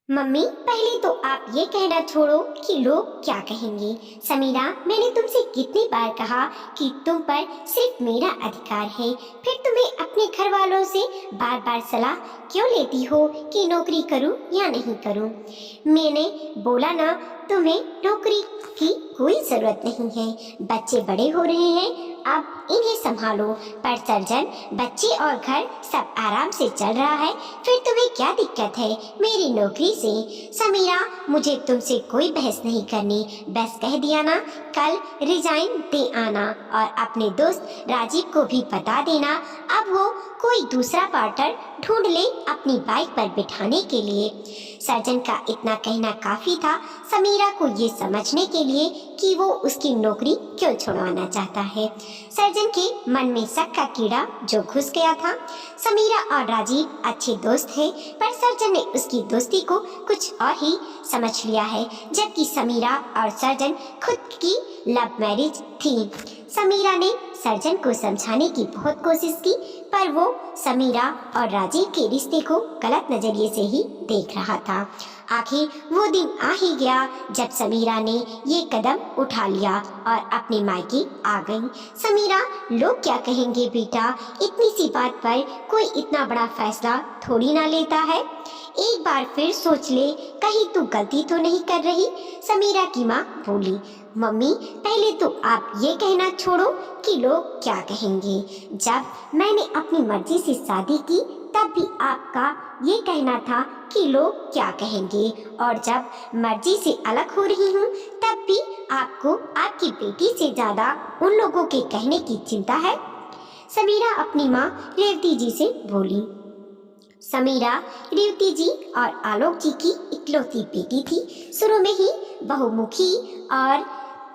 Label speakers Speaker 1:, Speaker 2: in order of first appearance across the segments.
Speaker 1: Mummy, पहले तो आप ये कहना छोड़ो कि लोग क्या कहेंगे। समीरा, मैंने तुमसे कितनी बार कहा कि तुम पर सिर्फ मेरा अधिकार है। फिर तुम्हें अपने घर वालों से बार बार सलाह क्यों लेती हो कि नौकरी करूं या नहीं करूं? मैंने बोला ना, तुम्हें नौकरी की कोई जरूरत नहीं है। बच्चे बड़े हो रहे हैं, अब इन्हें संभालो। पर सर्जन, बच्चे और घर सब आराम से चल रहा है, फिर तुम्हें क्या दिक्कत है मेरी नौकरी से? समीरा, मुझे तुमसे कोई बहस नहीं करनी, बस कह दिया ना। कल रिजाइन दे आना और अपने दोस्त राजीव को भी बता देना, अब वो कोई दूसरा पार्टनर ढूंढ ले अपनी बाइक पर बिठाने के लिए। सर्जन का इतना कहना काफी था समीरा को ये समझने के लिए कि वो उसकी नौकरी क्यों छुड़वाना चाहता है। सर्जन के मन में शक का कीड़ा जो घुस गया था। समीरा और राजीव अच्छे दोस्त हैं, पर सर्जन ने उसकी दोस्ती को कुछ और ही समझ लिया है, जबकि समीरा और सर्जन खुद की लव मैरिज थी। समीरा ने सर्जन को समझाने की बहुत कोशिश की, पर वो समीरा और राजीव के रिश्ते को गलत नजरिए से ही देख रहा था। आखिर वो दिन आ ही गया जब समीरा ने ये कदम उठा लिया और अपने मायके आ गई। समीरा, लोग क्या कहेंगे बेटा, इतनी सी बात पर कोई इतना बड़ा फैसला थोड़ी ना लेता है। एक बार फिर सोच ले, कहीं तू गलती तो नहीं कर रही? समीरा की माँ बोली। मम्मी, पहले तो आप ये कहना छोड़ो कि लोग क्या कहेंगे। जब मैंने अपनी मर्जी से शादी की तब भी आपका ये कहना था कि लोग क्या कहेंगे, और जब मर्जी से अलग हो रही हूँ तब भी आपको आपकी बेटी से ज्यादा उन लोगों के कहने की चिंता है। समीरा अपनी माँ रेवती जी से बोली। समीरा रेवती जी और आलोक जी की इकलौती बेटी थी। शुरू में ही बहुमुखी और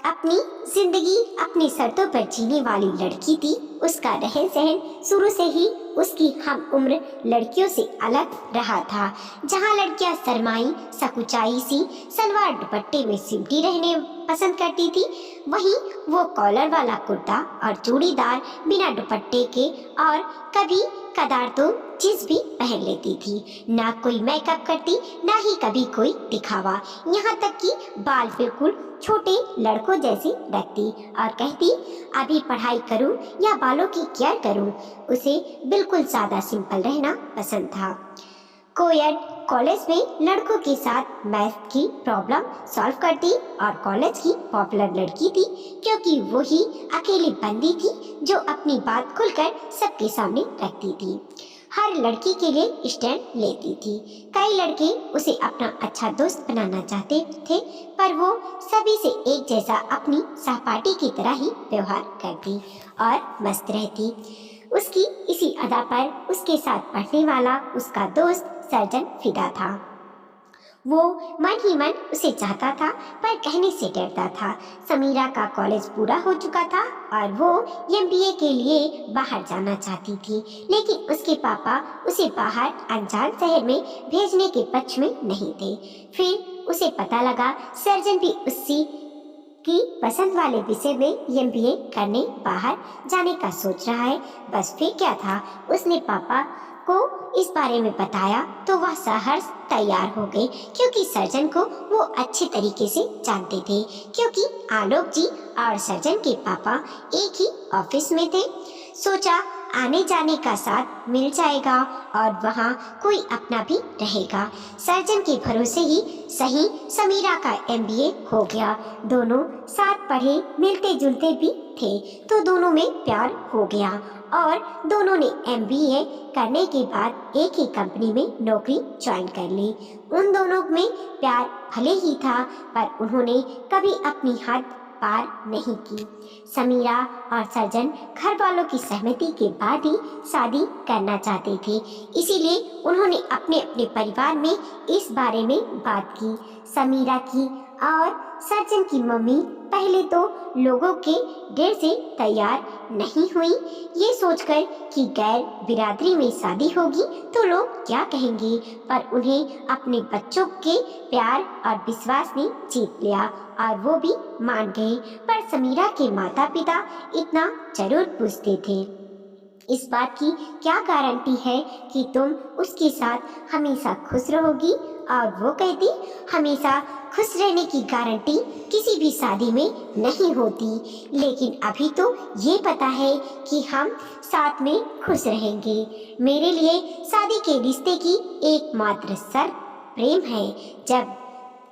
Speaker 1: अपनी जिंदगी अपनी शर्तों पर जीने वाली लड़की थी। उसका रहन सहन शुरू से ही उसकी हम उम्र लड़कियों से अलग रहा था। जहाँ लड़कियां शर्माई सकुचाई सी सलवार दुपट्टे में सिमटी रहने पसंद करती थी, वहीं वो कॉलर वाला कुर्ता और चूड़ीदार बिना दुपट्टे के और कभी कदार तो जींस भी पहन लेती थी। ना कोई मेकअप करती, ना ही कभी कोई दिखावा। यहाँ तक कि बाल बिल्कुल छोटे लड़कों जैसी रखती और कहती, अभी पढ़ाई करूं या बालों की केयर करूं। उसे बिल्कुल सादा सिंपल रहना पसंद था। कोएड कॉलेज में लड़कों के साथ मैथ की प्रॉब्लम सॉल्व करती और कॉलेज की पॉपुलर लड़की थी, क्योंकि वो ही अकेली बंदी थी जो अपनी बात खुलकर सबके सामने रखती थी। हर लड़की के लिए स्टैंड लेती थी। कई लड़के उसे अपना अच्छा दोस्त बनाना चाहते थे, पर वो सभी से एक जैसा अपनी सहपाठी की तरह ही व्यवहार करती और मस्त रहती। उसकी इसी अदा पर उसके साथ पढ़ने वाला उसका दोस्त सर्जन फिदा था। वो मन ही मन उसे चाहता था, पर कहने से डरता था। समीरा का कॉलेज पूरा हो चुका था और वो एमबीए के लिए बाहर जाना चाहती थी, लेकिन उसके पापा उसे बाहर अनजान शहर में भेजने के पक्ष में नहीं थे। फिर उसे पता लगा सर्जन भी उसी की पसंद वाले विषय में एमबीए करने बाहर जाने का सोच रहा है। बस फिर क्या था, उसने पापा को इस बारे में बताया तो वह सहर्ष तैयार हो गए, क्योंकि सर्जन को वो अच्छे तरीके से जानते थे, क्योंकि आलोक जी और सर्जन के पापा एक ही ऑफिस में थे। सोचा आने जाने का साथ मिल जाएगा और वहाँ कोई अपना भी रहेगा। सर्जन के भरोसे ही सही समीरा का एमबीए हो गया। दोनों साथ पढ़े, मिलते जुलते भी थे, तो दोनों में प्यार हो गया और दोनों ने एमबीए करने के बाद एक ही कंपनी में नौकरी ज्वाइन कर ली। उन दोनों में प्यार भले ही था, पर उन्होंने कभी अपनी हद पार नहीं की। समीरा और सर्जन घर वालों की सहमति के बाद ही शादी करना चाहते थे, इसीलिए उन्होंने अपने अपने परिवार में इस बारे में बात की। समीरा की और सर्जन की मम्मी पहले तो लोगों के डर से तैयार नहीं हुई, ये सोचकर कि गैर बिरादरी में शादी होगी तो लोग क्या कहेंगे, पर उन्हें अपने बच्चों के प्यार और विश्वास ने जीत लिया और वो भी मान गए। पर समीरा के माता पिता इतना जरूर पूछते थे, इस बात की क्या गारंटी है कि तुम उसके साथ हमेशा खुश रहोगी और वो कहती, हमेशा खुश रहने की गारंटी किसी भी शादी में नहीं होती, लेकिन अभी तो ये पता है कि हम साथ में खुश रहेंगे। मेरे लिए शादी के रिश्ते की एकमात्र शर्त प्रेम है। जब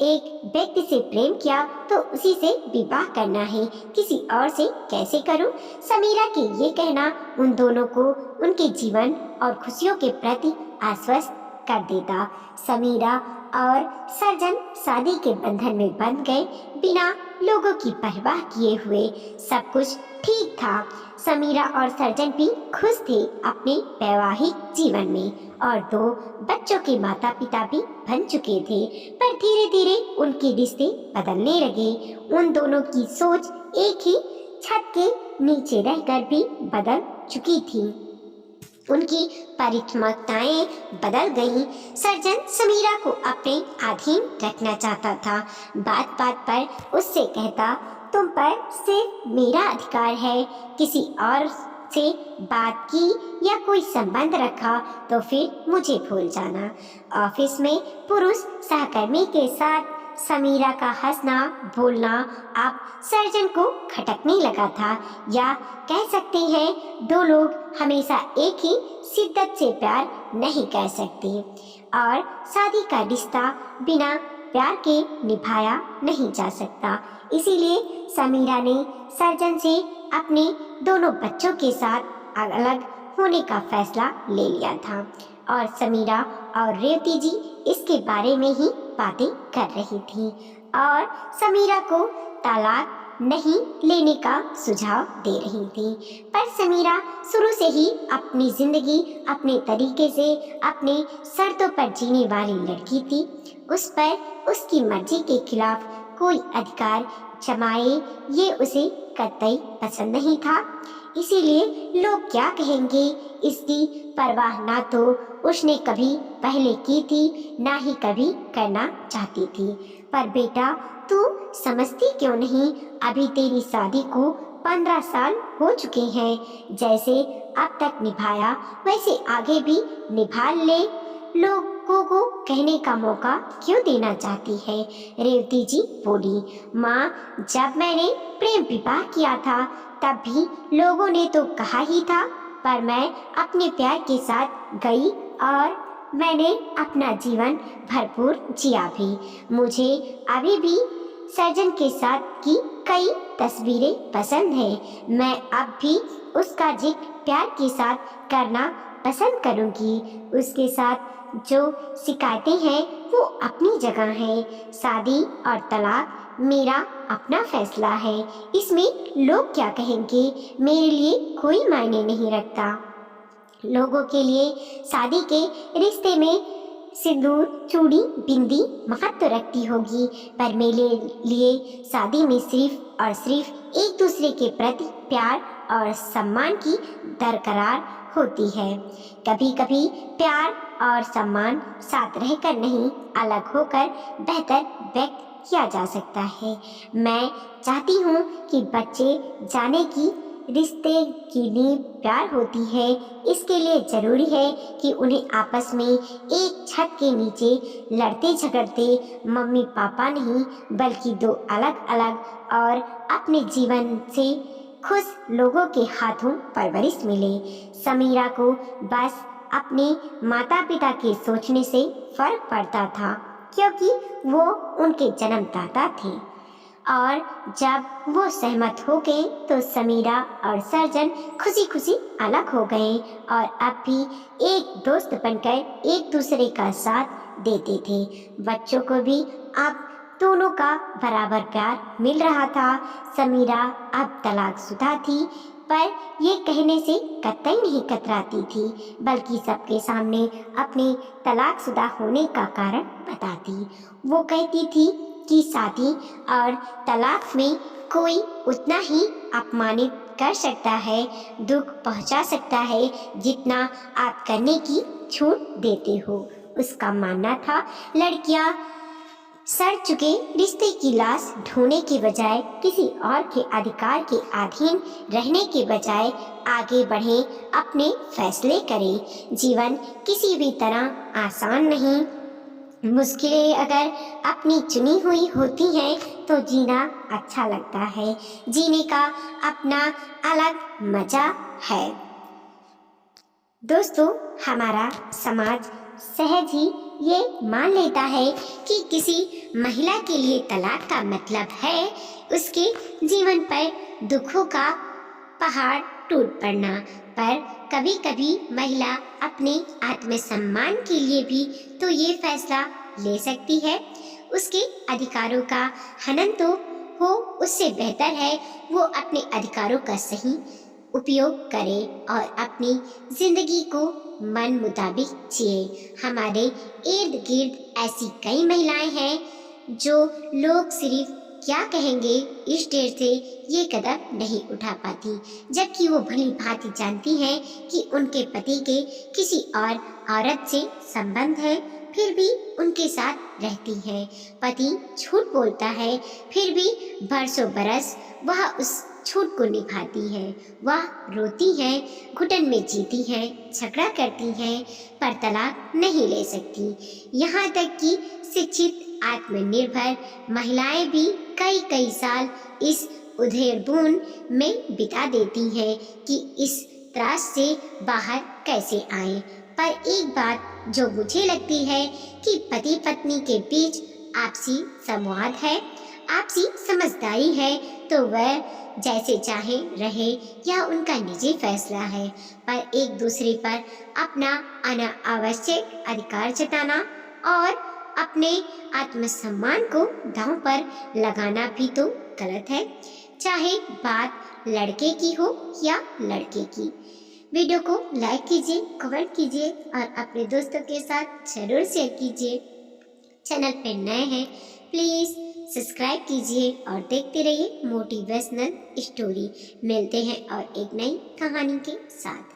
Speaker 1: एक व्यक्ति से प्रेम किया तो उसी से विवाह करना है, किसी और से कैसे करूं? समीरा के ये कहना उन दोनों को उनके जीवन और खुशियों के प्रति आश्वस्त कर देता। समीरा और सर्जन शादी के बंधन में बंध गए, बिना लोगों की परवाह किए हुए। सब कुछ ठीक था। समीरा और सर्जन भी खुश थे अपने वैवाहिक जीवन में और 2 बच्चों के माता पिता भी बन चुके थे। पर धीरे धीरे उनके रिश्ते बदलने लगे। उन दोनों की सोच एक ही छत के नीचे रहकर भी बदल चुकी थी। उनकी प्राथमिकताएं बदल गईं। सर्जन समीरा को अपने अधीन रखना चाहता था। बात बात पर उससे कहता, तुम पर सिर्फ मेरा अधिकार है। किसी और से बात की या कोई संबंध रखा तो फिर मुझे भूल जाना। ऑफिस में पुरुष सहकर्मी के साथ समीरा का हंसना बोलना अब सर्जन को खटकने लगा था, या कह सकते हैं 2 लोग हमेशा एक ही शिद्दत से प्यार नहीं कर सकते और शादी का रिश्ता बिना प्यार के निभाया नहीं जा सकता। इसीलिए समीरा ने सर्जन से अपने दोनों बच्चों के साथ अलग होने का फैसला ले लिया था और समीरा और रेवती जी इसके बारे में ही बातें कर रही थी और समीरा को तलाक नहीं लेने का सुझाव दे रही थी। पर समीरा शुरू से ही अपनी जिंदगी अपने तरीके से अपने शर्तों पर जीने वाली लड़की थी। उस पर उसकी मर्जी के खिलाफ कोई अधिकार जमाए ये उसे कतई पसंद नहीं था। इसीलिए लोग क्या कहेंगे इसकी परवाह ना तो उसने कभी पहले की थी, ना ही कभी करना चाहती थी। पर बेटा, तू समझती क्यों नहीं? अभी तेरी शादी को 15 साल हो चुके हैं। जैसे अब तक निभाया वैसे आगे भी निभा ले। लोगों को कहने का मौका क्यों देना चाहती है? रेवती जी बोली, माँ, जब मैंने प्रेम विवाह किया था तब भी लोगों ने तो कहा ही था, पर मैं अपने प्यार के साथ गई और मैंने अपना जीवन भरपूर जिया भी। मुझे अभी भी सर्जन के साथ की कई तस्वीरें पसंद हैं। मैं अब भी उसका जिक्र प्यार के साथ करना पसंद करूंगी। उसके साथ जो शिकायतें हैं वो अपनी जगह हैं। शादी और तलाक मेरा अपना फैसला है। इसमें लोग क्या कहेंगे मेरे लिए कोई मायने नहीं रखता। लोगों के लिए शादी के रिश्ते में सिंदूर, चूड़ी, बिंदी महत्व रखती होगी, पर मेरे लिए शादी में सिर्फ और सिर्फ एक दूसरे के प्रति प्यार और सम्मान की दरकरार होती है। कभी कभी प्यार और सम्मान साथ रहकर नहीं, अलग होकर बेहतर व्यक्त किया जा सकता है। मैं चाहती हूँ कि बच्चे जाने की रिश्ते की नींव प्यार होती है। इसके लिए जरूरी है कि उन्हें आपस में एक छत के नीचे लड़ते झगड़ते मम्मी पापा नहीं, बल्कि 2 अलग अलग और अपने जीवन से खुश लोगों के हाथों परवरिश मिले। समीरा को बस अपने माता पिता के सोचने से फर्क पड़ता था, क्योंकि वो उनके जन्मदाता थे और जब वो सहमत हो गए तो समीरा और सर्जन खुशी खुशी अलग हो गए और अब भी एक दोस्त बनकर एक दूसरे का साथ देते थे। बच्चों को भी अब दोनों का बराबर प्यार मिल रहा था। समीरा अब तलाकशुदा थी, पर ये कहने से कतई नहीं कतराती थी, बल्कि सबके सामने अपने तलाकशुदा होने का कारण बताती। वो कहती थी कि शादी और तलाक में कोई उतना ही अपमानित कर सकता है, दुख पहुंचा सकता है, जितना आप करने की छूट देते हो। उसका मानना था लड़कियां सड़ चुके रिश्ते की लाश ढूंढने की बजाय किसी और के अधिकार के अधीन रहने के बजाय आगे बढ़ें, अपने फैसले करें। जीवन किसी भी तरह आसान नहीं, मुश्किलें अगर अपनी चुनी हुई होती हैं तो जीना अच्छा लगता है। जीने का अपना अलग मजा है। दोस्तों, हमारा समाज सहज ही ये मान लेता है कि किसी महिला के लिए तलाक का मतलब है उसके जीवन पर दुखों का पहाड़ टूट पड़ना। पर कभी कभी महिला अपने आत्मसम्मान के लिए भी तो ये फैसला ले सकती है। उसके अधिकारों का हनन तो हो, उससे बेहतर है वो अपने अधिकारों का सही उपयोग करे और अपनी जिंदगी को मन मुताबिक जिए। हमारे इर्द गिर्द ऐसी कई महिलाएं हैं जो लोग सिर्फ क्या कहेंगे इस डर से ये कदम नहीं उठा पाती, जबकि वो भली भांति जानती हैं कि उनके पति के किसी और औरत से संबंध है, फिर भी उनके साथ रहती हैं। पति झूठ बोलता है, फिर भी बरसों बरस वह उस झूठ को निभाती है। वह रोती है, घुटन में जीती है, झगड़ा करती है, पर तलाक नहीं ले सकती। यहाँ तक कि शिक्षित आत्मनिर्भर महिलाएं भी कई कई साल इस उधेड़बुन में बिता देती हैं कि इस त्रास से बाहर कैसे आए। पर एक बात जो मुझे लगती है कि पति पत्नी के बीच आपसी संवाद है, आपसी समझदारी है, तो वह जैसे चाहे रहे, यह उनका निजी फैसला है। पर एक दूसरे पर अपना अनावश्यक अधिकार जताना और अपने आत्मसम्मान को दांव पर लगाना भी तो गलत है, चाहे बात लड़के की हो या लड़के की। वीडियो को लाइक कीजिए, कमेंट कीजिए और अपने दोस्तों के साथ जरूर शेयर कीजिए। चैनल पे नए हैं प्लीज़ सब्सक्राइब कीजिए और देखते रहिए मोटिवेशनल स्टोरी। मिलते हैं और एक नई कहानी के साथ।